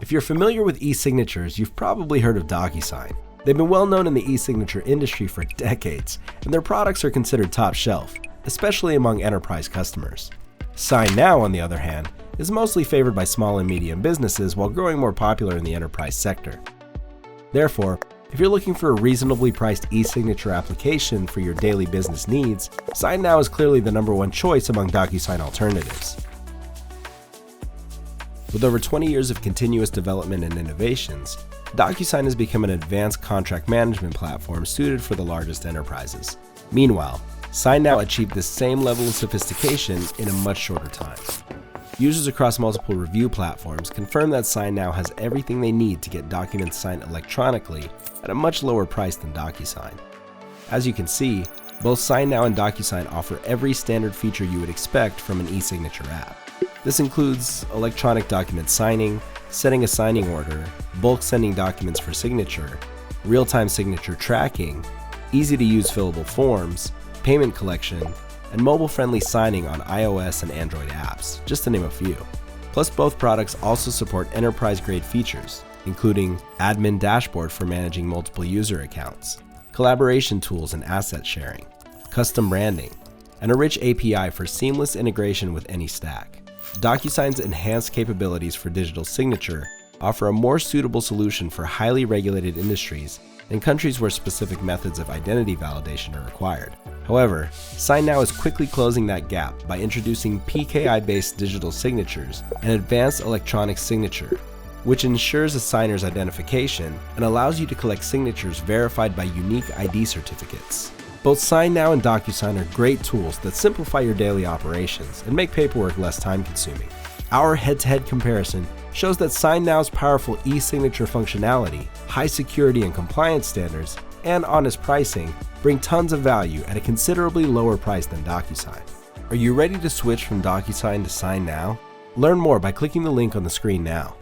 If you're familiar with e-signatures, you've probably heard of DocuSign. They've been well known in the e-signature industry for decades, and their products are considered top shelf, especially among enterprise customers. SignNow, on the other hand, is mostly favored by small and medium businesses while growing more popular in the enterprise sector. Therefore, if you're looking for a reasonably priced e-signature application for your daily business needs, SignNow is clearly the #1 choice among DocuSign alternatives. With over 20 years of continuous development and innovations, DocuSign has become an advanced contract management platform suited for the largest enterprises. Meanwhile, SignNow achieved the same level of sophistication in a much shorter time. Users across multiple review platforms confirm that SignNow has everything they need to get documents signed electronically at a much lower price than DocuSign. As you can see, both SignNow and DocuSign offer every standard feature you would expect from an e-signature app. This includes electronic document signing, setting a signing order, bulk sending documents for signature, real-time signature tracking, easy-to-use fillable forms, payment collection, and mobile-friendly signing on iOS and Android apps, just to name a few. Plus, both products also support enterprise-grade features, including admin dashboard for managing multiple user accounts, collaboration tools and asset sharing, custom branding, and a rich API for seamless integration with any stack. DocuSign's enhanced capabilities for digital signature offer a more suitable solution for highly regulated industries and countries where specific methods of identity validation are required. However, SignNow is quickly closing that gap by introducing PKI-based digital signatures and advanced electronic signature, which ensures a signer's identification and allows you to collect signatures verified by unique ID certificates. Both SignNow and DocuSign are great tools that simplify your daily operations and make paperwork less time-consuming. Our head-to-head comparison shows that SignNow's powerful e-signature functionality, high security and compliance standards, and honest pricing bring tons of value at a considerably lower price than DocuSign. Are you ready to switch from DocuSign to SignNow? Learn more by clicking the link on the screen now.